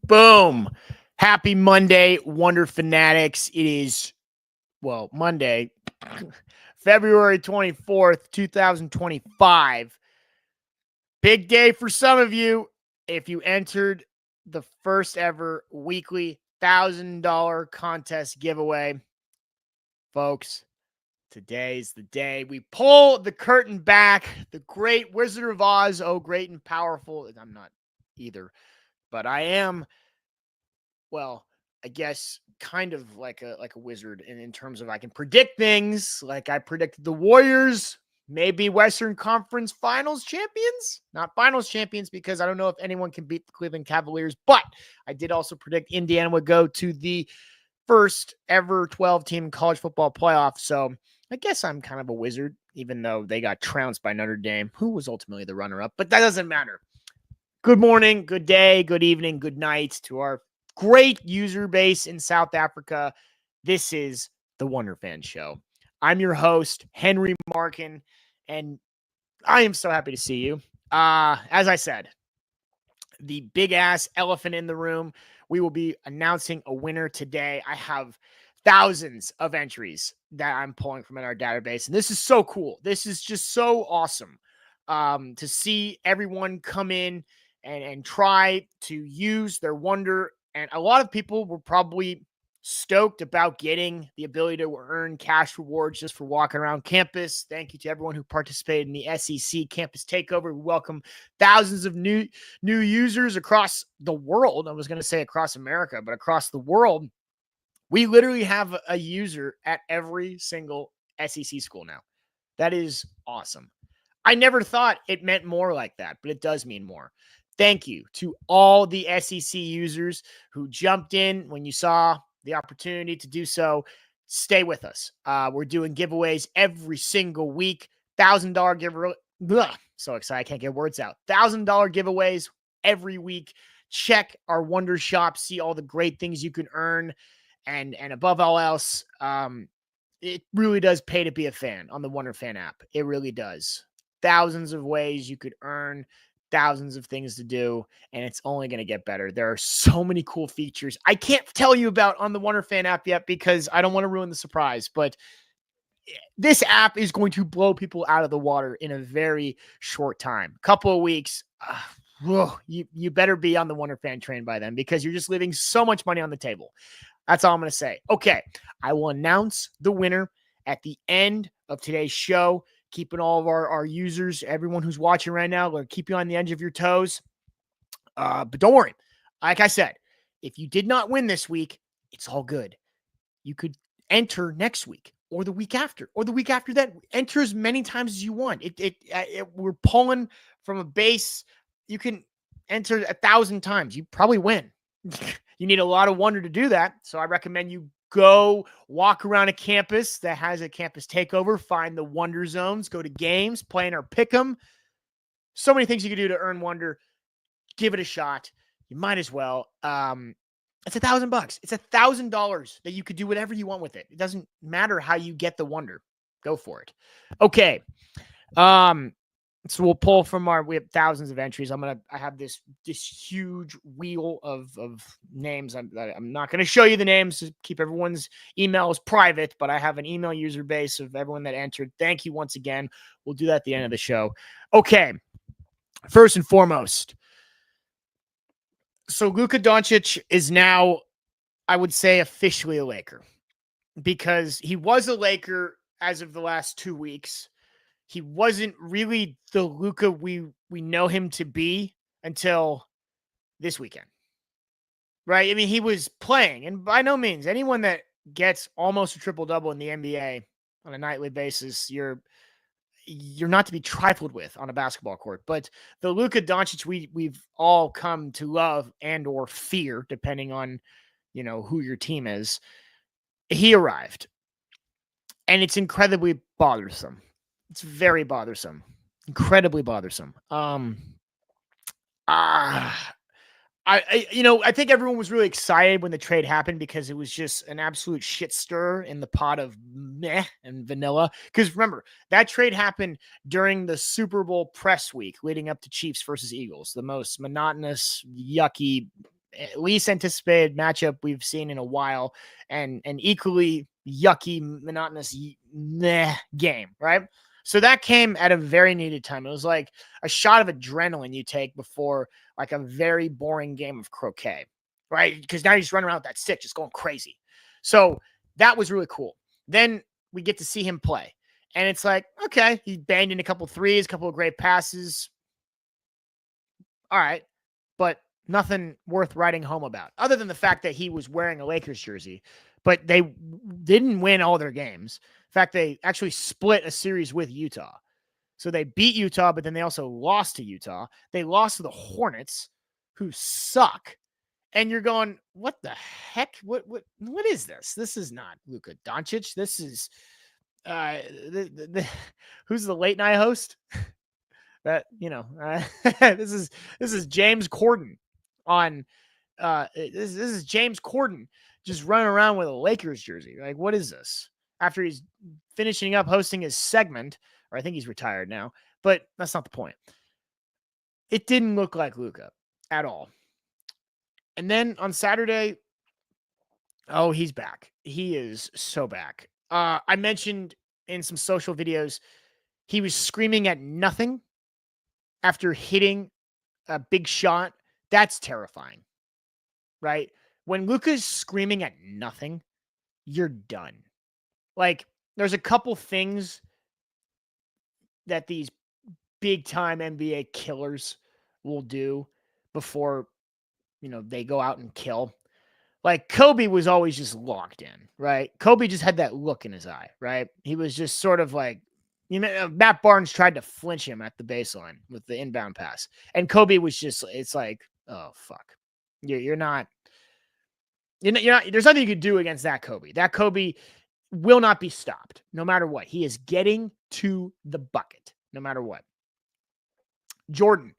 Boom. Happy Monday, Wonder Fanatics. It is, Monday, February 24th, 2025. Big day for some of you if you entered the first ever weekly $1,000 contest giveaway. Folks, today's the day we pull the curtain back. The great Wizard of Oz, oh, great and powerful. I'm not either, but I am. Well, I guess kind of like a wizard in terms of I can predict things. Like I predicted the Warriors, maybe Western Conference Finals champions. Not Finals champions because I don't know if anyone can beat the Cleveland Cavaliers, but I did also predict Indiana would go to the first ever 12-team college football playoff. So I guess I'm kind of a wizard, even though they got trounced by Notre Dame, who was ultimately the runner-up, but that doesn't matter. Good morning, good day, good evening, good night to our great user base in South Africa. This is the Wunderfan Show. I'm your host, Henry Markin, and I am so happy to see you. As I said, the big ass elephant in the room. We will be announcing a winner today. I have thousands of entries that I'm pulling from in our database, and this is so cool. This is just so awesome to see everyone come in and try to use their wonder. And a lot of people were probably stoked about getting the ability to earn cash rewards just for walking around campus. Thank you to everyone who participated in the SEC campus takeover. We welcome thousands of new users across the world. I was going to say across America, but across the world. We literally have a user at every single SEC school now. That is awesome. I never thought it meant more like that, but it does mean more. Thank you to all the SEC users who jumped in when you saw the opportunity to do so. Stay with us. We're doing giveaways every single week. $1,000 giveaway. So excited. I can't get words out. $1,000 giveaways every week. Check our Wonder Shop. See all the great things you can earn. And above all else, it really does pay to be a fan on the Wunderfan app. It really does. Thousands of ways you could earn, thousands of things to do, and it's only going to get better. There are so many cool features I can't tell you about on the Wunderfan app yet because I don't want to ruin the surprise, but this app is going to blow people out of the water in a very short time. Couple of weeks. You better be on the Wunderfan train by then because you're just leaving so much money on the table. That's all I'm going to say. Okay, I will announce the winner at the end of today's show. Keeping all of our users, everyone who's watching right now, going to keep you on the edge of your toes. But don't worry. Like I said, if you did not win this week, it's all good. You could enter next week or the week after or the week after that. Enter as many times as you want. We're pulling from a base. You can enter 1,000 times. You probably win. You need a lot of wonder to do that. So I recommend you go walk around a campus that has a campus takeover, find the wonder zones, go to games, play in our pick'em. So many things you can do to earn wonder. Give it a shot. You might as well. It's $1,000. It's $1,000 that you could do whatever you want with it. It doesn't matter how you get the wonder. Go for it. Okay. So we'll pull from we have thousands of entries. I have this huge wheel of names. I'm not going to show you the names to keep everyone's emails private, but I have an email user base of everyone that entered. Thank you once again. We'll do that at the end of the show. Okay. First and foremost. So Luka Doncic is now, I would say, officially a Laker because he was a Laker as of the last 2 weeks. He wasn't really the Luka we know him to be until this weekend, right? I mean, he was playing, and by no means, anyone that gets almost a triple-double in the NBA on a nightly basis, you're not to be trifled with on a basketball court. But the Luka Doncic we've all come to love and or fear, depending on, who your team is, he arrived. And it's incredibly bothersome. It's very bothersome, incredibly bothersome. I think everyone was really excited when the trade happened because it was just an absolute shit stir in the pot of meh and vanilla. Because remember, that trade happened during the Super Bowl press week leading up to Chiefs versus Eagles, the most monotonous, yucky, at least anticipated matchup we've seen in a while, and an equally yucky, monotonous game, right? So that came at a very needed time. It was like a shot of adrenaline you take before like a very boring game of croquet, right? Because now you just run around with that stick just going crazy. So that was really cool. Then we get to see him play. And it's like, okay, he banged in a couple threes, a couple of great passes. All right. But nothing worth writing home about, other than the fact that he was wearing a Lakers jersey. But they didn't win all their games. In fact, they actually split a series with Utah. So they beat Utah, but then they also lost to Utah. They lost to the Hornets, who suck. And you're going, what the heck? What is this? This is not Luka Doncic. This is who's the late night host? That this is James Corden on this is James Corden just running around with a Lakers jersey. Like, what is this? After he's finishing up hosting his segment, or I think he's retired now, but that's not the point. It didn't look like Luka at all. And then on Saturday, oh, he's back. He is so back. I mentioned in some social videos, he was screaming at nothing after hitting a big shot. That's terrifying, right? When Luka's screaming at nothing, you're done. Like, there's a couple things that these big time NBA killers will do before, they go out and kill. Like, Kobe was always just locked in, right? Kobe just had that look in his eye, right? He was just sort of like, Matt Barnes tried to flinch him at the baseline with the inbound pass. And Kobe was just, it's like, oh, fuck. You're not, there's nothing you could do against that Kobe. That Kobe will not be stopped no matter what. He is getting to the bucket no matter what. Jordan,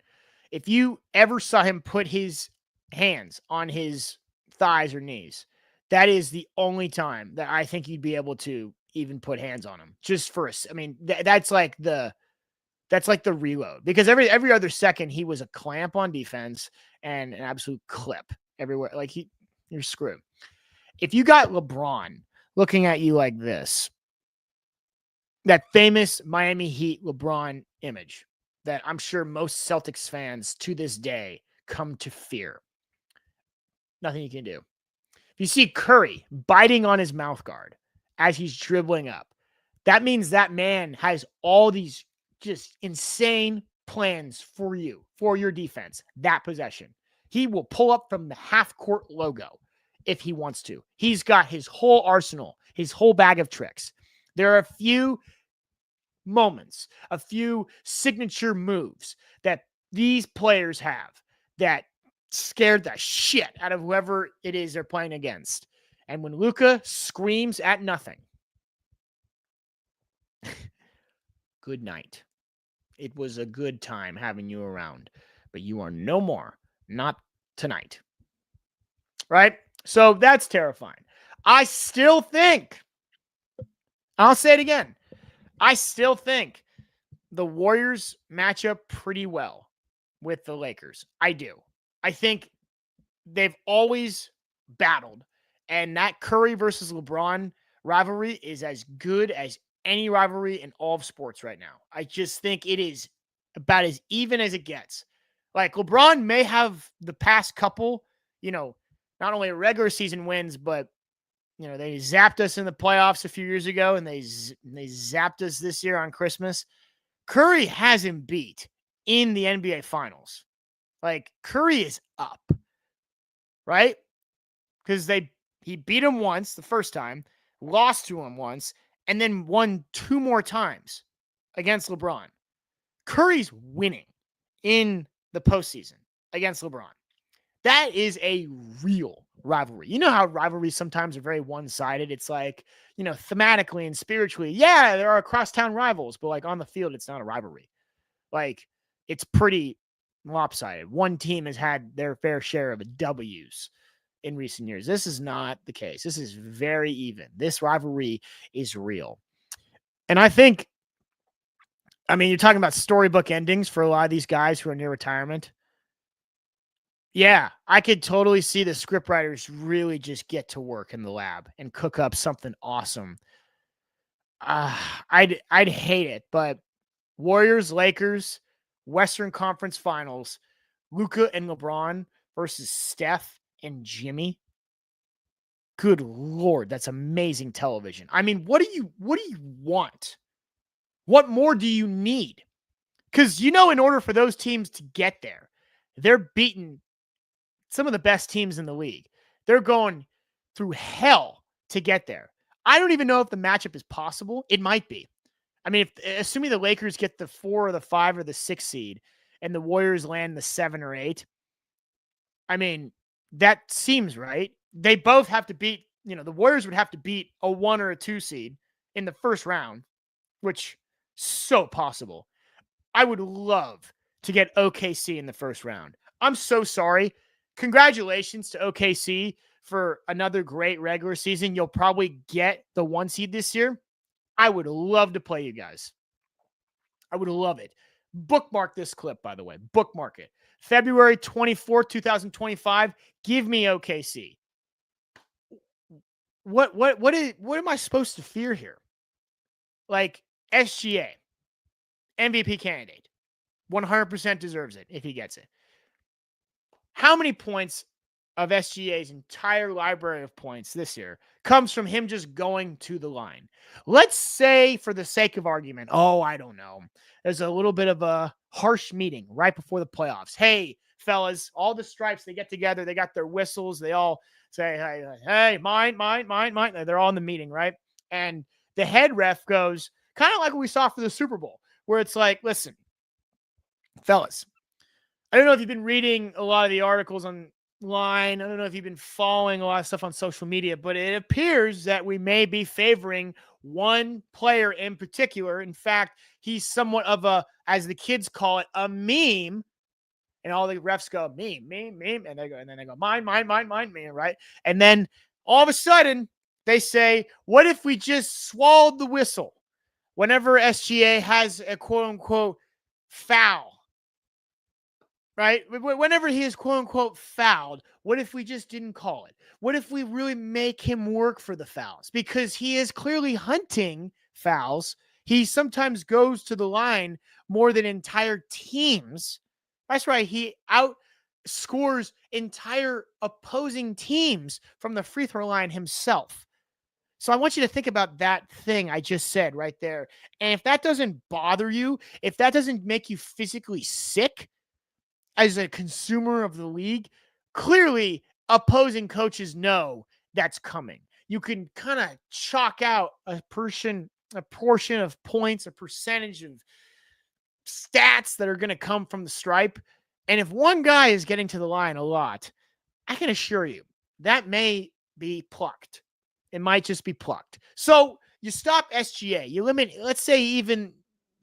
if you ever saw him put his hands on his thighs or knees, that is the only time that I think you'd be able to even put hands on him. Just for that's like the reload, because every other second he was a clamp on defense and an absolute clip everywhere. Like, you're screwed. If you got LeBron looking at you like this, that famous Miami Heat LeBron image that I'm sure most Celtics fans to this day come to fear, nothing you can do. If you see Curry biting on his mouth guard as he's dribbling up, that means that man has all these just insane plans for you, for your defense, that possession. He will pull up from the half-court logo if he wants to. He's got his whole arsenal, his whole bag of tricks. There are a few moments, a few signature moves that these players have that scared the shit out of whoever it is they're playing against. And when Luka screams at nothing, good night. It was a good time having you around, but you are no more. Not tonight. Right? So that's terrifying. I still think, I'll say it again, I still think the Warriors match up pretty well with the Lakers. I do. I think they've always battled, and that Curry versus LeBron rivalry is as good as any rivalry in all of sports right now. I just think it is about as even as it gets. Like, LeBron may have the past couple, not only regular season wins, but they zapped us in the playoffs a few years ago, and they zapped us this year on Christmas. Curry has him beat in the NBA Finals. Like, Curry is up, right? Because he beat him once the first time, lost to him once, and then won 2 more times against LeBron. Curry's winning in the postseason against LeBron. That is a real rivalry. You know how rivalries sometimes are very one-sided. It's like, thematically and spiritually, yeah, there are crosstown rivals, but like on the field, it's not a rivalry. Like, it's pretty lopsided. One team has had their fair share of W's in recent years. This is not the case. This is very even. This rivalry is real. And I think, you're talking about storybook endings for a lot of these guys who are near retirement. Yeah, I could totally see the scriptwriters really just get to work in the lab and cook up something awesome. I'd hate it, but Warriors, Lakers, Western Conference Finals, Luka and LeBron versus Steph and Jimmy. Good Lord, that's amazing television. I mean, what do you want? What more do you need? Because in order for those teams to get there, they're beating some of the best teams in the league. They're going through hell to get there. I don't even know if the matchup is possible. It might be. I mean, assuming the Lakers get the 4 or the 5 or the 6 seed and the Warriors land the 7 or 8, I mean, that seems right. They both have to beat, the Warriors would have to beat a 1 or a 2 seed in the first round, which so possible. I would love to get OKC in the first round. I'm so sorry. Congratulations to OKC for another great regular season. You'll probably get the 1 seed this year. I would love to play you guys. I would love it. Bookmark this clip, by the way. Bookmark it. February 24th, 2025. Give me OKC. What am I supposed to fear here? Like SGA, MVP candidate, 100% deserves it if he gets it. How many points of SGA's entire library of points this year comes from him just going to the line? Let's say, for the sake of argument, I don't know, there's a little bit of a harsh meeting right before the playoffs. Hey, fellas, all the stripes, they get together, they got their whistles, they all say, hey, mine. They're all in the meeting, right? And the head ref goes, kind of like what we saw for the Super Bowl, where it's like, listen, fellas, I don't know if you've been reading a lot of the articles online. I don't know if you've been following a lot of stuff on social media, but it appears that we may be favoring one player in particular. In fact, he's somewhat of a, as the kids call it, a meme. And all the refs go, meme. And they go, mine, right? And then all of a sudden they say, what if we just swallowed the whistle whenever SGA has a quote unquote foul? Right? Whenever he is quote unquote fouled, what if we just didn't call it? What if we really make him work for the fouls? Because he is clearly hunting fouls. He sometimes goes to the line more than entire teams. That's right. He outscores entire opposing teams from the free throw line himself. So I want you to think about that thing I just said right there. And if that doesn't bother you, if that doesn't make you physically sick, as a consumer of the league, clearly opposing coaches know that's coming. You can kind of chalk out a portion of points, a percentage of stats that are going to come from the stripe. And if one guy is getting to the line a lot, I can assure you that may be plucked. It might just be plucked. So you stop SGA. You limit, let's say even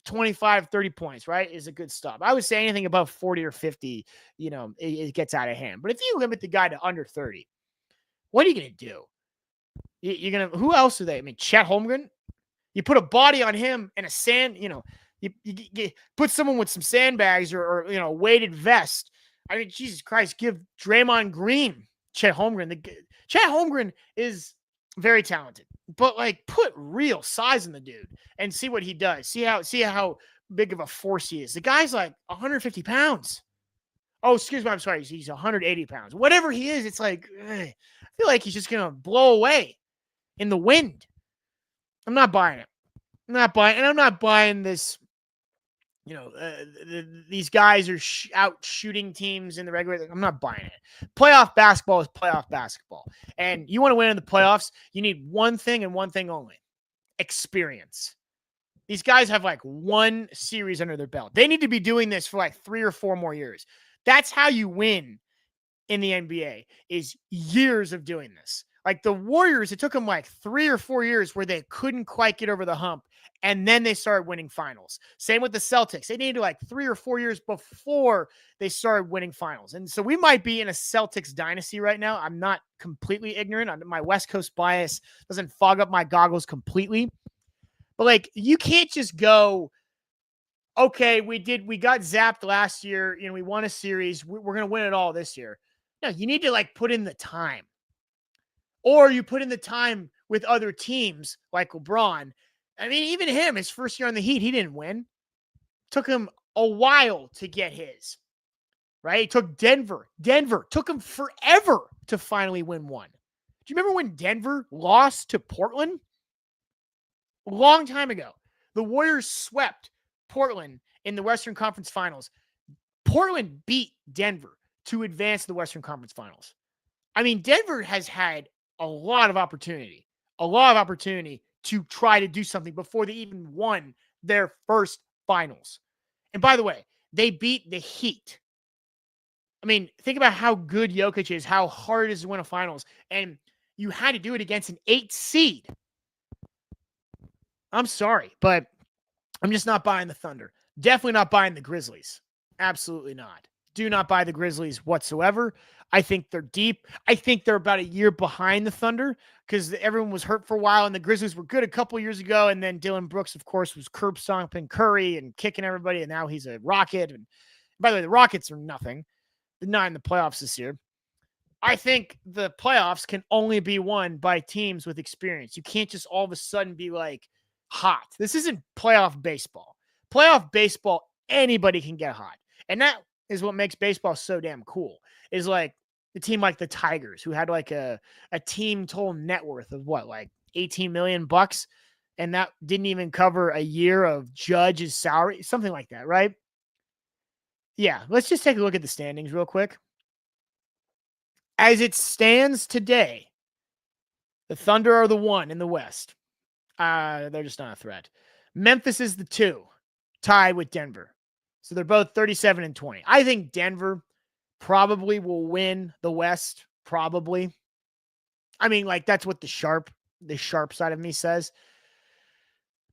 25, 30 points, right, is a good stop. I would say anything above 40 or 50, it gets out of hand. But if you limit the guy to under 30, what are you going to do? You're going to, who else are they? I mean, Chet Holmgren, you put a body on him and a sand, you put someone with some sandbags or a weighted vest. I mean, Jesus Christ, give Draymond Green Chet Holmgren. Chet Holmgren is very talented, but put real size in the dude and see what he does. See how big of a force he is. The guy's like 150 pounds. Oh, excuse me. I'm sorry. He's 180 pounds. Whatever he is, it's like, I feel like he's just going to blow away in the wind. I'm not buying it. I'm not buying this. These guys are out shooting teams in the regular. I'm not buying it. Playoff basketball is playoff basketball. And you want to win in the playoffs, you need one thing and one thing only: experience. These guys have one series under their belt. They need to be doing this for 3 or 4 more years. That's how you win in the NBA, is years of doing this. Like the Warriors, it took them 3 or 4 years where they couldn't quite get over the hump. And then they started winning finals. Same with the Celtics. They needed 3 or 4 years before they started winning finals. And so we might be in a Celtics dynasty right now. I'm not completely ignorant. My West Coast bias doesn't fog up my goggles completely. But you can't just go okay, we got zapped last year. We won a series. We're going to win it all this year. No, you need to like put in the time, or you put in the time with other teams like LeBron. I mean, even him, his first year on the Heat, he didn't win. Took him a while to get his, right? It took Denver. Took him forever to finally win one. Do you remember when Denver lost to Portland? A long time ago. The Warriors swept Portland in the Western Conference Finals. Portland beat Denver to advance to the Western Conference Finals. I mean, Denver has had a lot of opportunity to try to do something before they even won their first finals. And by the way, they beat the Heat. I mean, think about how good Jokic is, how hard it is to win a finals. And you had to do it against an 8 seed. I'm sorry, but I'm just not buying the Thunder. Definitely not buying the Grizzlies. Absolutely not. Do not buy the Grizzlies whatsoever. I think they're deep. I think they're about a year behind the Thunder because everyone was hurt for a while, and the Grizzlies were good a couple years ago, and then Dylan Brooks, of course, was curb stomping Curry and kicking everybody, and now he's a Rocket. And by the way, the Rockets are nothing. They're not in the playoffs this year. I think the playoffs can only be won by teams with experience. You can't just all of a sudden be like hot. This isn't playoff baseball. Playoff baseball, anybody can get hot. And that is what makes baseball so damn cool. Is like a team like the Tigers, who had like a team total net worth of what, like $18 million, and that didn't even cover a year of Judge's salary, something like that, right? Yeah, let's just take a look at the standings real quick. As it stands today, the Thunder are the 1 in the West. They're just not a threat. Memphis is the 2, tied with Denver. So they're both 37-20. I think Denver probably will win the West. Probably. I mean, like, that's what the sharp side of me says.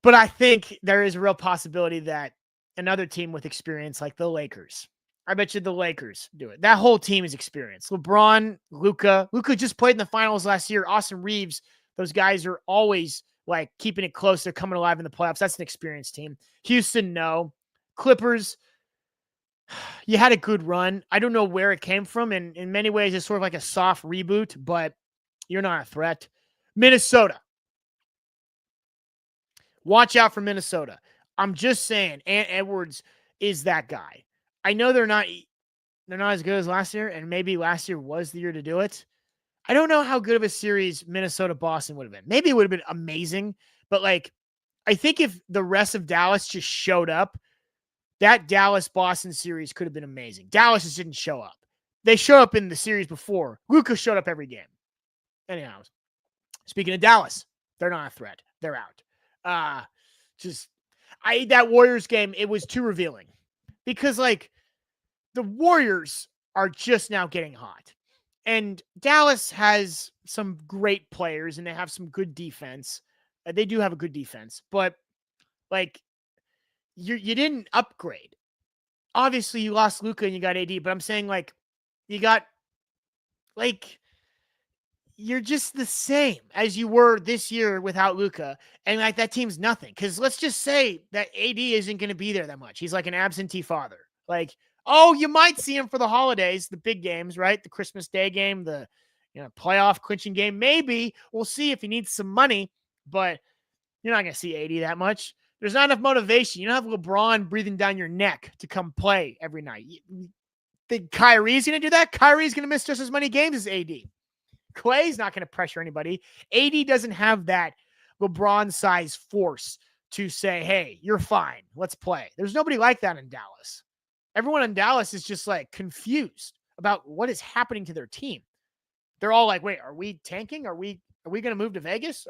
But I think there is a real possibility that another team with experience, like the Lakers, I bet you the Lakers do it. That whole team is experienced. LeBron, Luka just played in the finals last year. Austin Reeves, those guys are always like keeping it close. They're coming alive in the playoffs. That's an experienced team. Houston, no. Clippers, you had a good run. I don't know where it came from. And in many ways, it's sort of like a soft reboot, but you're not a threat. Minnesota. Watch out for Minnesota. I'm just saying, Ant Edwards is that guy. I know they're not as good as last year, and maybe last year was the year to do it. I don't know how good of a series Minnesota-Boston would have been. Maybe it would have been amazing, but like, I think if the rest of Dallas just showed up, that Dallas-Boston series could have been amazing. Dallas just didn't show up. They showed up in the series before. Luka showed up every game. Anyhow, speaking of Dallas, they're not a threat. They're out. That Warriors game, it was too revealing because like the Warriors are just now getting hot, and Dallas has some great players and they have some good defense. They do have a good defense, but like you didn't upgrade. Obviously, you lost Luka and you got AD, but I'm saying like you got like you're just the same as you were this year without Luka, and like that team's nothing. Because let's just say that AD isn't going to be there that much. He's like an absentee father. Like, oh, you might see him for the holidays, the big games, right? The Christmas Day game, the playoff clinching game. Maybe we'll see if he needs some money, but you're not going to see AD that much. There's not enough motivation. You don't have LeBron breathing down your neck to come play every night. You think Kyrie's going to do that? Kyrie's going to miss just as many games as AD. Clay's not going to pressure anybody. AD doesn't have that LeBron-size force to say, hey, you're fine. Let's play. There's nobody like that in Dallas. Everyone in Dallas is just like confused about what is happening to their team. They're all like, wait, are we tanking? Are we going to move to Vegas?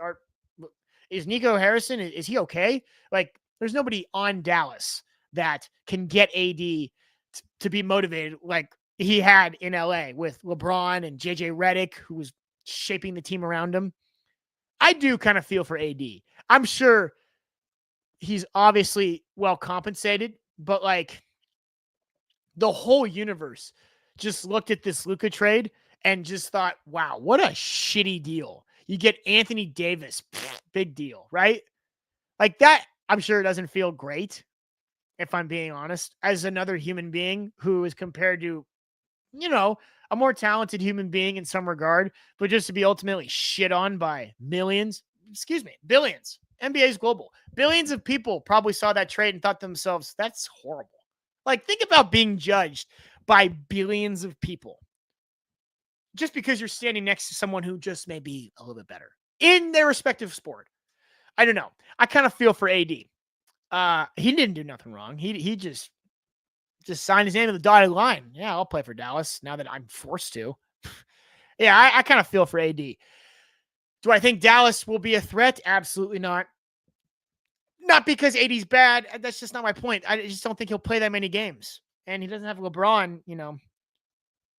Is Nico Harrison, is he okay? Like, there's nobody on Dallas that can get AD to be motivated like he had in LA with LeBron and JJ Redick, who was shaping the team around him. I do kind of feel for AD. I'm sure he's obviously well compensated, but like the whole universe just looked at this Luka trade and just thought, wow, what a shitty deal. You get Anthony Davis, big deal, right? Like that, I'm sure it doesn't feel great. if I'm being honest, as another human being who is compared to, a more talented human being in some regard, but just to be ultimately shit on by billions. NBA is global. Billions of people probably saw that trade and thought to themselves, that's horrible. Like, think about being judged by billions of people just because you're standing next to someone who just may be a little bit better in their respective sport. I don't know. I kind of feel for AD. He didn't do nothing wrong. He just signed his name to the dotted line. Yeah, I'll play for Dallas now that I'm forced to. Yeah, I kind of feel for AD. Do I think Dallas will be a threat? Absolutely not. Not because AD's bad. That's just not my point. I just don't think he'll play that many games. And he doesn't have LeBron,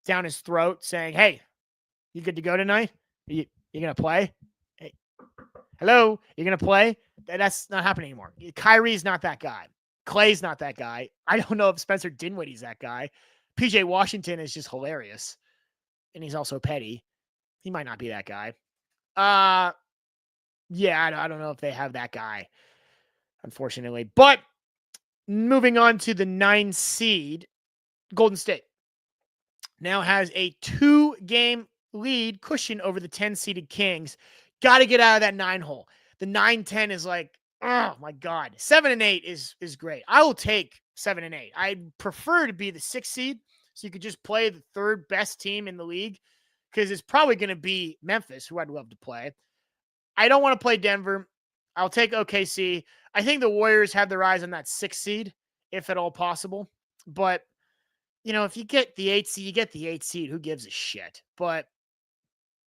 down his throat saying, hey, you good to go tonight? You going to play? Hey, hello? You're going to play? That's not happening anymore. Kyrie's not that guy. Clay's not that guy. I don't know if Spencer Dinwiddie's that guy. PJ Washington is just hilarious. And he's also petty. He might not be that guy. Yeah, I don't know if they have that guy, unfortunately. But moving on to the 9 seed, Golden State now has a 2-game lead cushion over the 10-seeded Kings. Got to get out of that 9 hole. The 9-10 is like, oh my God. 7 and 8 is great. I will take 7 and 8. I prefer to be the 6th seed, so you could just play the 3rd best team in the league, because it's probably going to be Memphis, who I'd love to play. I don't want to play Denver. I'll take OKC. I think the Warriors have their eyes on that 6th seed, if at all possible. But, if you get the 8th seed, you get the 8th seed. Who gives a shit? But,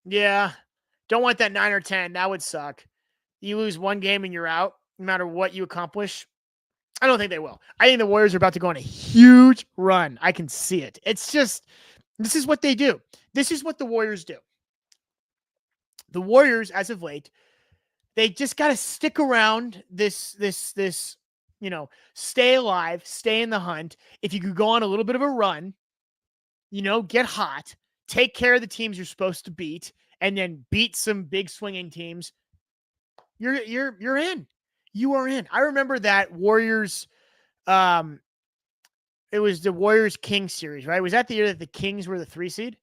yeah, don't want that 9 or 10. That would suck. You lose one game and you're out, no matter what you accomplish. I don't think they will. I think the Warriors are about to go on a huge run. I can see it. It's just, this is what they do. This is what the Warriors do. The Warriors, as of late, they just got to stick around this, stay alive, stay in the hunt. If you could go on a little bit of a run, get hot, take care of the teams you're supposed to beat, and then beat some big swinging teams, you're in. You are in. I remember that Warriors, it was the Warriors Kings series, right? Was that the year that the Kings were the 3 seed?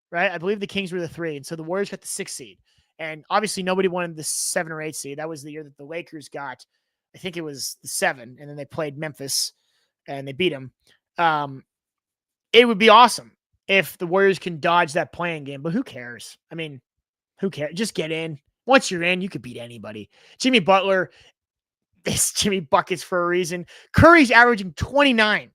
Right? I believe the Kings were the 3. And so the Warriors got the 6 seed. And obviously nobody wanted the 7 or 8 seed. That was the year that the Lakers got, I think it was the 7. And then they played Memphis and they beat them. It would be awesome if the Warriors can dodge that playing game, but who cares? I mean, who cares? Just get in. Once you're in, you could beat anybody. Jimmy Butler is Jimmy Buckets for a reason. Curry's averaging 29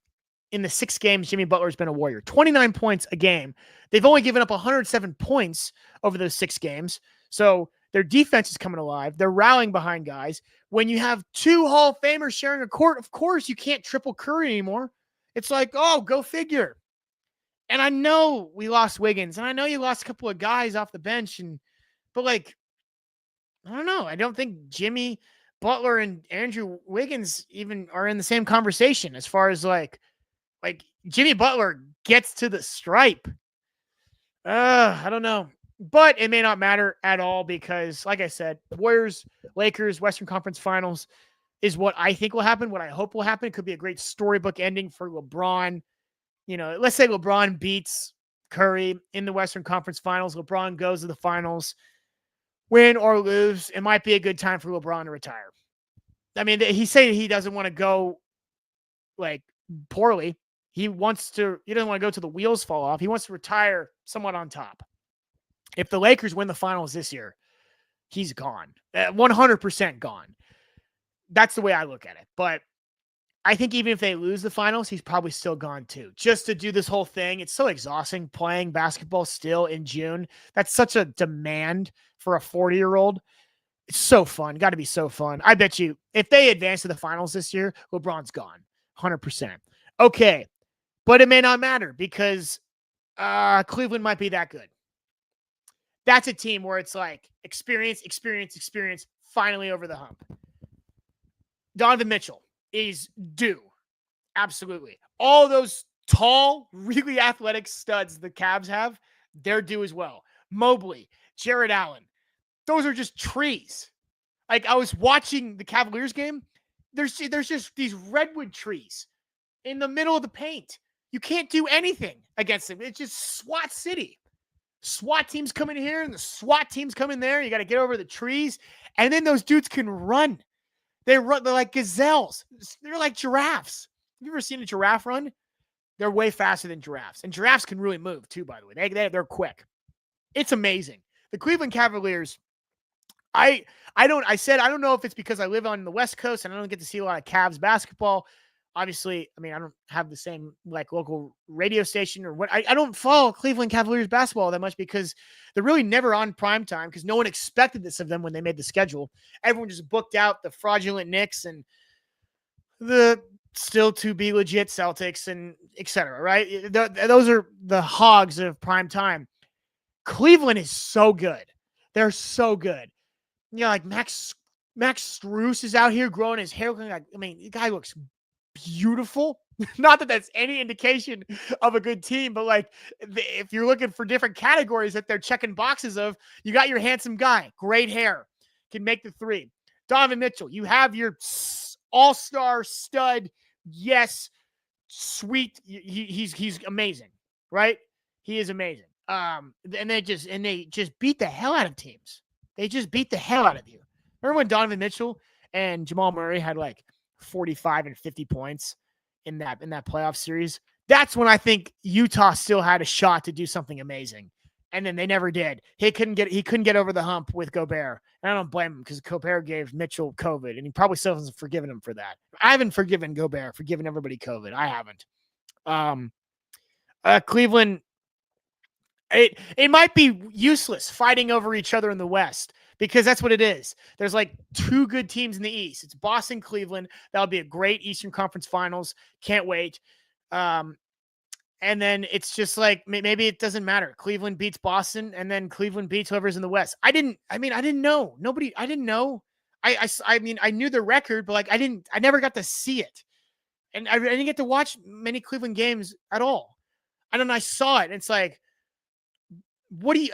in the 6 games Jimmy Butler's been a Warrior. 29 points a game. They've only given up 107 points over those 6 games. So their defense is coming alive. They're rallying behind guys. When you have 2 Hall of Famers sharing a court, of course you can't triple Curry anymore. It's like, oh, go figure. And I know we lost Wiggins, and I know you lost a couple of guys off the bench, but like, I don't know. I don't think Jimmy Butler and Andrew Wiggins even are in the same conversation as far as like Jimmy Butler gets to the stripe. I don't know. But it may not matter at all because, like I said, Warriors, Lakers, Western Conference Finals is what I think will happen, what I hope will happen. It could be a great storybook ending for LeBron. Let's say LeBron beats Curry in the Western Conference Finals. LeBron goes to the finals. Win or lose, it might be a good time for LeBron to retire. I mean, he said he doesn't want to go like poorly. He doesn't want to go to the wheels fall off. He wants to retire somewhat on top. If the Lakers win the finals this year, he's gone. 100% gone. That's the way I look at it. But I think even if they lose the finals, he's probably still gone too. Just to do this whole thing, it's so exhausting playing basketball still in June. That's such a demand for a 40-year-old. It's so fun. Got to be so fun. I bet you if they advance to the finals this year, LeBron's gone. 100%. Okay. But it may not matter because Cleveland might be that good. That's a team where it's like experience, finally over the hump. Donovan Mitchell is due. Absolutely. All those tall, really athletic studs the Cavs have, they're due as well. Mobley, Jared Allen. Those are just trees. Like, I was watching the Cavaliers game. There's just these redwood trees in the middle of the paint. You can't do anything against them. It's just SWAT City. SWAT teams come in here and the SWAT teams come in there. You got to get over the trees. And then those dudes can run. They're like gazelles. They're like giraffes. Have you ever seen a giraffe run? They're way faster than giraffes. And giraffes can really move too, by the way. They're quick. It's amazing. The Cleveland Cavaliers, I don't know if it's because I live on the West Coast and I don't get to see a lot of Cavs basketball. Obviously, I mean, I don't have the same like local radio station or what. I don't follow Cleveland Cavaliers basketball that much because they're really never on prime time because no one expected this of them when they made the schedule. Everyone just booked out the fraudulent Knicks and the still to be legit Celtics and et cetera, right? Those are the hogs of prime time. Cleveland is so good. They're so good. You know, like Max Strus is out here growing his hair. Like, I mean, the guy looks beautiful. Not that that's any indication of a good team, but like if you're looking for different categories that they're checking boxes of, you got your handsome guy, great hair, can make the three. Donovan Mitchell, you have your all-star stud. Yes, sweet. He's amazing, right? He is amazing. And they just beat the hell out of teams. They just beat the hell out of you. Remember when Donovan Mitchell and Jamal Murray had like 45 and 50 points in that playoff series? That's when I think Utah still had a shot to do something amazing. And then they never did. He couldn't get over the hump with Gobert. And I don't blame him because Gobert gave Mitchell COVID, and he probably still hasn't forgiven him for that. I haven't forgiven Gobert for giving everybody COVID. I haven't. Cleveland, it might be useless fighting over each other in the West because that's what it is. There's like two good teams in the East. It's Boston, Cleveland. That'll be a great Eastern Conference Finals. Can't wait. And then it's just like, maybe it doesn't matter. Cleveland beats Boston and then Cleveland beats whoever's in the West. I didn't know. I didn't know. I mean, I knew the record, but like, I never got to see it. And I didn't get to watch many Cleveland games at all. And then I saw it and it's like,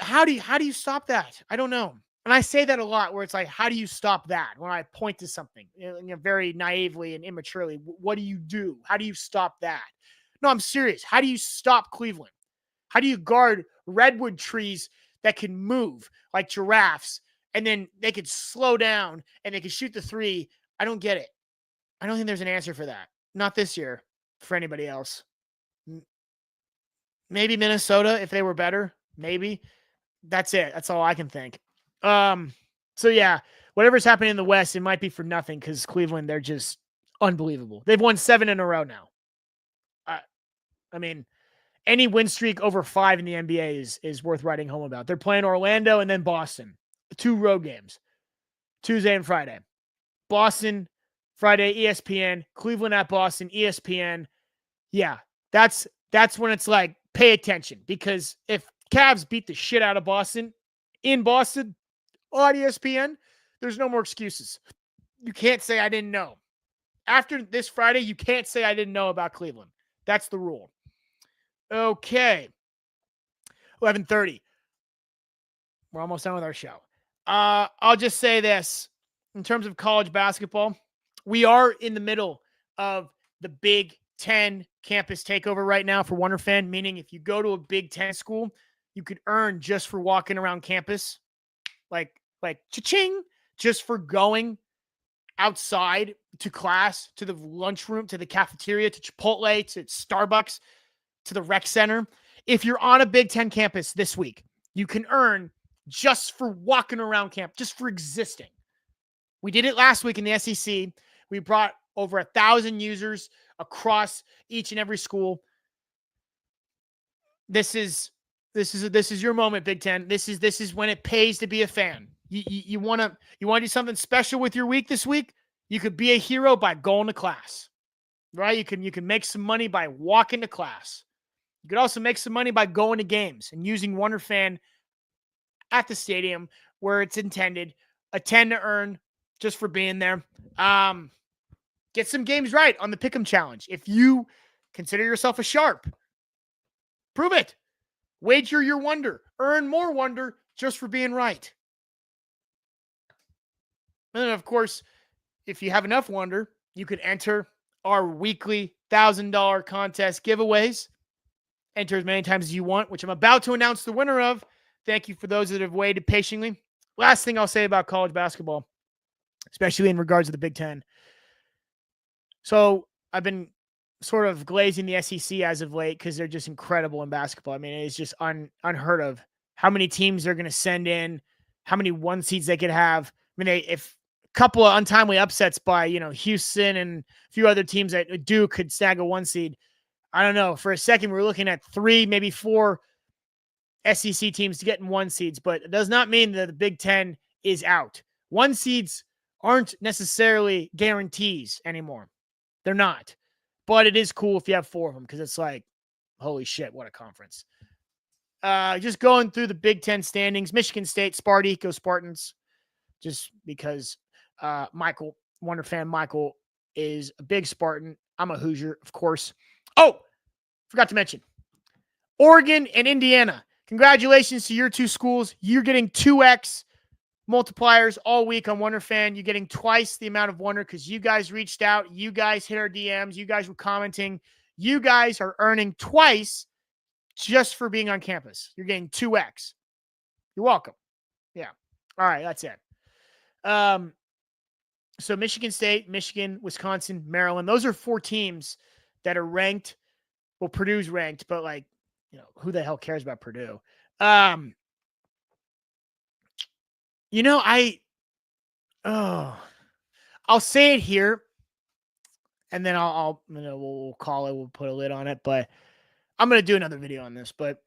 how do you stop that? I don't know. And I say that a lot where it's like, how do you stop that? When I point to something, very naively and immaturely, what do you do? How do you stop that? No, I'm serious. How do you stop Cleveland? How do you guard redwood trees that can move like giraffes and then they could slow down and they could shoot the three? I don't get it. I don't think there's an answer for that. Not this year for anybody else. Maybe Minnesota if they were better. Maybe. That's it. That's all I can think. So yeah, whatever's happening in the West, it might be for nothing because Cleveland, they're just unbelievable. They've won 7 in a row now. I mean, any win streak over 5 in the NBA is worth writing home about. They're playing Orlando and then Boston. 2 road games. Tuesday and Friday. Boston, Friday, ESPN. Cleveland at Boston, ESPN. Yeah, that's when it's like, pay attention. Because if Cavs beat the shit out of Boston in Boston on ESPN, there's no more excuses. You can't say I didn't know. After this Friday, you can't say I didn't know about Cleveland. That's the rule. Okay. 11:30. We're almost done with our show. I'll just say this. In terms of college basketball, we are in the middle of the Big Ten campus takeover right now for Wunderfan, meaning if you go to a Big Ten school, you could earn just for walking around campus, like cha-ching, just for going outside to class, to the lunchroom, to the cafeteria, to Chipotle, to Starbucks, to the rec center. If you're on a Big Ten campus this week, you can earn just for walking around camp, just for existing. We did it last week in the SEC. We brought over 1,000 users across each and every school. This is your moment, Big Ten. This is when it pays to be a fan. You want to do something special with your week this week? You could be a hero by going to class, right? You can make some money by walking to class. You could also make some money by going to games and using Wunderfan at the stadium where it's intended. Attend to earn just for being there. Get some games right on the Pick'em Challenge. If you consider yourself a sharp, prove it. Wager your wonder. Earn more wonder just for being right. And then, of course, if you have enough wonder, you could enter our weekly $1,000 contest giveaways. Enter as many times as you want, which I'm about to announce the winner of. Thank you for those that have waited patiently. Last thing I'll say about college basketball, especially in regards to the Big Ten. So I've been sort of glazing the SEC as of late because they're just incredible in basketball. I mean, it's just unheard of how many teams they're going to send in, how many 1 seeds they could have. I mean, if a couple of untimely upsets by, Houston and a few other teams that Duke could snag a 1 seed. I don't know. For a second, we're looking at 3, maybe 4 SEC teams to get in 1 seeds, but it does not mean that the Big Ten is out. 1 seeds aren't necessarily guarantees anymore. They're not. But it is cool if you have 4 of them because it's like, holy shit, what a conference. Just going through the Big Ten standings, Michigan State, Sparty, go Spartans. Just because Wunderfan Michael is a big Spartan. I'm a Hoosier, of course. Oh, forgot to mention, Oregon and Indiana. Congratulations to your 2 schools. You're getting 2x multipliers all week on Wunderfan. You're getting twice the amount of Wonder because you guys reached out. You guys hit our DMs. You guys were commenting. You guys are earning twice just for being on campus. You're getting 2x. You're welcome. Yeah. All right. That's it. So Michigan State, Michigan, Wisconsin, Maryland. Those are 4 teams that are ranked. Well, Purdue's ranked, but who the hell cares about Purdue? I'll say it here, and then we'll call it. We'll put a lid on it, but I'm going to do another video on this. But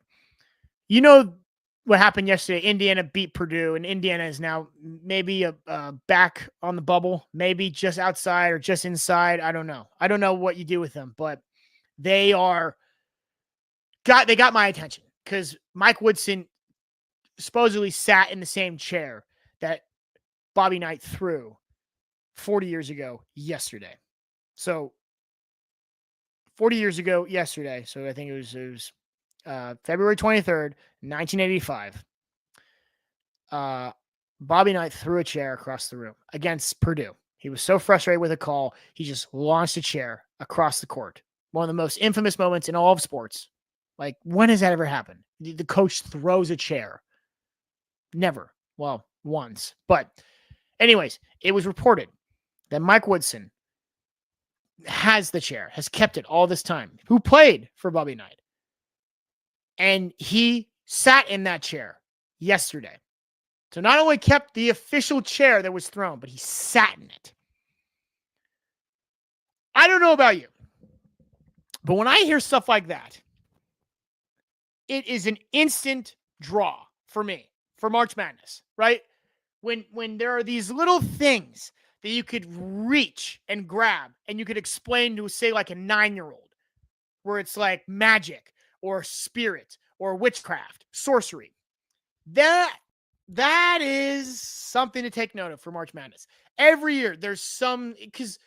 what happened yesterday? Indiana beat Purdue, and Indiana is now maybe back on the bubble, maybe just outside or just inside. I don't know. I don't know what you do with them, but they got my attention because Mike Woodson supposedly sat in the same chair that Bobby Knight threw 40 years ago yesterday. So 40 years ago yesterday. So I think it was February 23rd, 1985. Bobby Knight threw a chair across the room against Purdue. He was so frustrated with a call, he just launched a chair across the court. One of the most infamous moments in all of sports. Like, when has that ever happened? The coach throws a chair. Never. Well, once. But anyways, it was reported that Mike Woodson has the chair, has kept it all this time, who played for Bobby Knight. And he sat in that chair yesterday. So not only kept the official chair that was thrown, but he sat in it. I don't know about you, but when I hear stuff like that, it is an instant draw for me for March Madness, right? When there are these little things that you could reach and grab and you could explain to, say, like a 9-year-old, where it's like magic or spirit or witchcraft, sorcery. That is something to take note of for March Madness. Every year there's some, because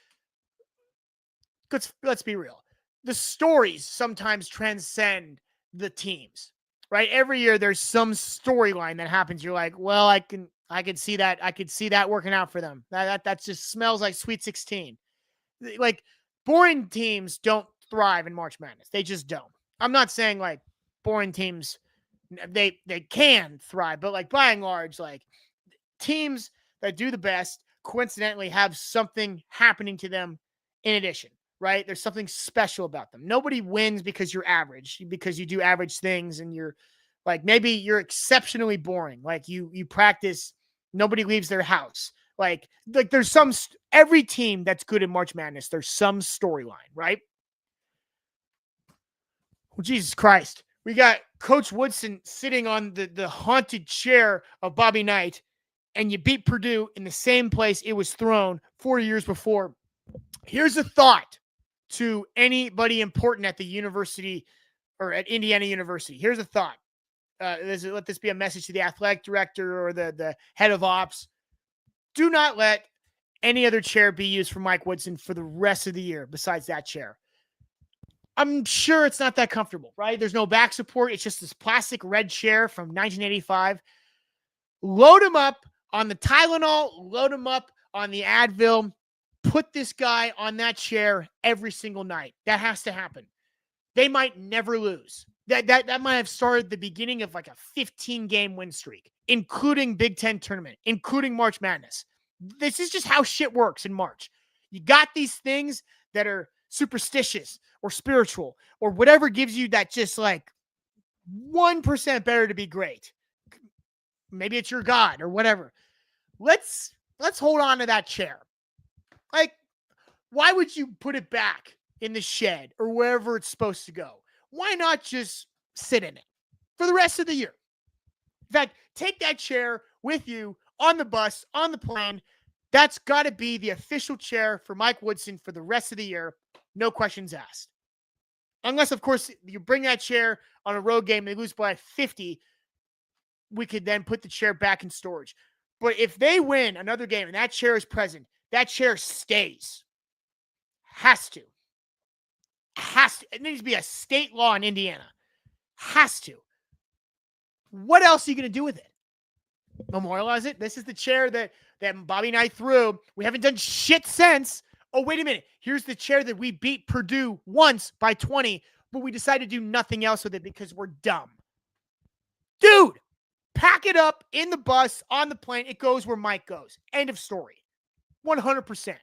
let's be real. The stories sometimes transcend the teams, right? Every year there's some storyline that happens. You're like, well, I can see that. I could see that working out for them. That just smells like Sweet 16. Like, boring teams don't thrive in March Madness. They just don't. I'm not saying like boring teams, they can thrive, but like by and large, like teams that do the best coincidentally have something happening to them in addition, right? There's something special about them. Nobody wins because you're average, because you do average things and you're like, maybe you're exceptionally boring. Like you practice, nobody leaves their house. Like there's every team that's good in March Madness, there's some storyline, right? Well, Jesus Christ. We got Coach Woodson sitting on the haunted chair of Bobby Knight, and you beat Purdue in the same place it was thrown 4 years before. Here's a thought to anybody important at the university or at Indiana University. Here's a thought. Let this be a message to the athletic director or the head of ops. Do not let any other chair be used for Mike Woodson for the rest of the year besides that chair. I'm sure it's not that comfortable, right? There's no back support. It's just this plastic red chair from 1985. Load him up on the Tylenol. Load him up on the Advil. put this guy on that chair every single night. That has to happen. They might never lose. That might have started the beginning of like a 15-game win streak, including Big Ten tournament, including March Madness. This is just how shit works in March. You got these things that are superstitious or spiritual or whatever gives you that just like 1% better to be great. Maybe it's your God or whatever. Let's hold on to that chair. Like, why would you put it back in the shed or wherever it's supposed to go? Why not just sit in it for the rest of the year? In fact, take that chair with you on the bus, on the plane. That's got to be the official chair for Mike Woodson for the rest of the year. No questions asked. Unless, of course, you bring that chair on a road game, they lose by 50, we could then put the chair back in storage. But if they win another game and that chair is present, that chair stays. Has to. It needs to be a state law in Indiana. Has to. What else are you going to do with it? Memorialize it? This is the chair that Bobby and I threw. We haven't done shit since. Oh, wait a minute. Here's the chair that we beat Purdue once by 20, but we decided to do nothing else with it because we're dumb. Dude, pack it up in the bus, on the plane. It goes where Mike goes. End of story. 100%.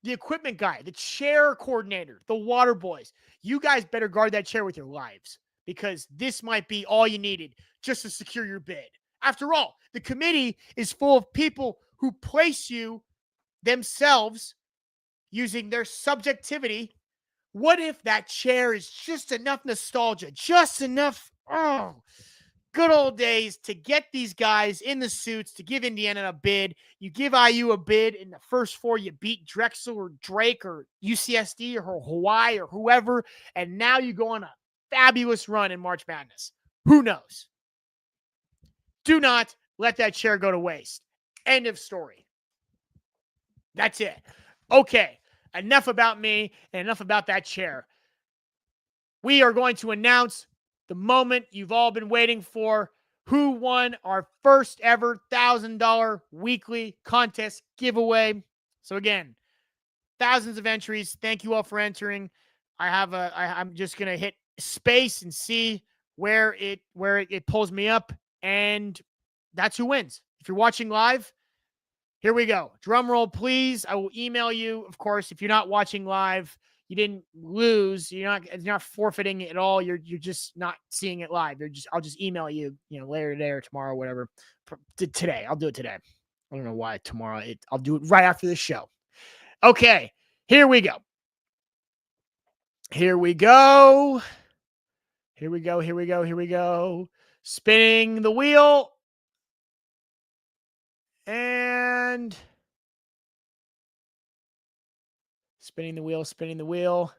The equipment guy, the chair coordinator, the water boys. You guys better guard that chair with your lives because this might be all you needed just to secure your bid. After all, the committee is full of people who place you themselves using their subjectivity. What if that chair is just enough nostalgia, just enough, good old days to get these guys in the suits to give Indiana a bid. You give IU a bid in the first four. You beat Drexel or Drake or UCSD or Hawaii or whoever. And now you go on a fabulous run in March Madness. Who knows? Do not let that chair go to waste. End of story. That's it. Okay. Enough about me and enough about that chair. We are going to announce the moment you've all been waiting for, who won our first ever $1,000 weekly contest giveaway. So again, thousands of entries. Thank you all for entering. I'm just going to hit space and see where it pulls me up, and that's who wins. If you're watching live, here we go. Drum roll, please. I will email you, of course, if you're not watching live. You didn't lose. You're not forfeiting it at all. You're just not seeing it live. I'll just email you, later today or tomorrow, whatever. Today. I'll do it today. I don't know why tomorrow. I'll do it right after this show. Okay. Here we go. Spinning the wheel. And spinning the wheel.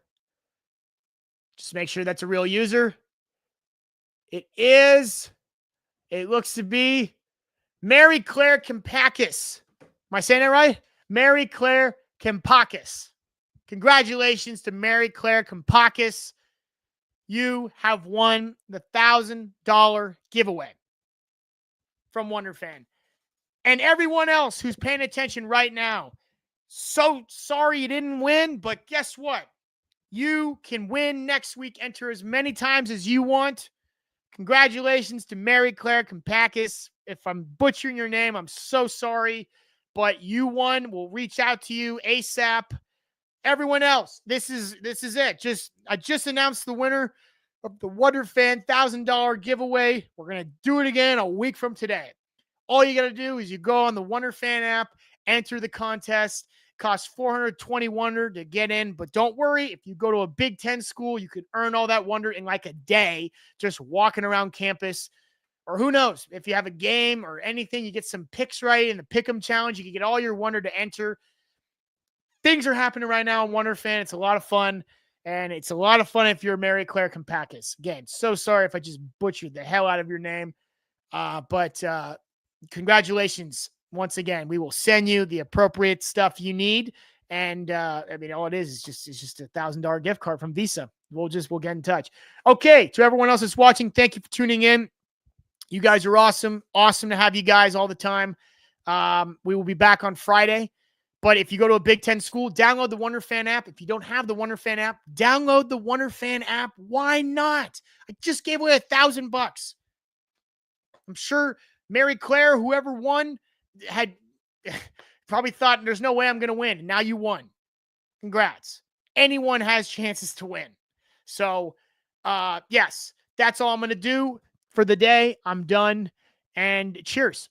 Just make sure that's a real user. It is. It looks to be Mary Claire Kempakis. Am I saying that right? Mary Claire Kempakis. Congratulations to Mary Claire Kempakis. You have won the $1,000 giveaway from Wunderfan. And everyone else who's paying attention right now, so sorry you didn't win, but guess what? You can win next week. Enter as many times as you want. Congratulations to Mary Claire Kempakis. If I'm butchering your name, I'm so sorry, but you won. We'll reach out to you ASAP. Everyone else, this is it. I just announced the winner of the Wunderfan $1,000 giveaway. We're going to do it again a week from today. All you got to do is you go on the Wunderfan app, enter the contest. It costs 420 Wonder to get in, but don't worry. If you go to a Big Ten school, you could earn all that Wonder in like a day just walking around campus. Or who knows, if you have a game or anything, you get some picks right in the Pick'em Challenge. You can get all your Wonder to enter. Things are happening right now on Wunderfan. It's a lot of fun, and it's a lot of fun if you're Mary Claire Kempakis. Again, so sorry if I just butchered the hell out of your name, but congratulations once again. We will send you the appropriate stuff you need, and all it is just a $1,000 gift card from Visa. We'll get in touch. Okay, to everyone else that's watching, thank you for tuning in. You guys are awesome. Awesome to have you guys all the time. We will be back on Friday. But if you go to a Big Ten school, download the Wunderfan app. If you don't have the Wunderfan app, download the Wunderfan app. Why not? I just gave away $1,000. I'm sure Mary Claire, whoever won, had probably thought there's no way I'm going to win. Now you won. Congrats. Anyone has chances to win. So, yes, that's all I'm going to do for the day. I'm done. And cheers.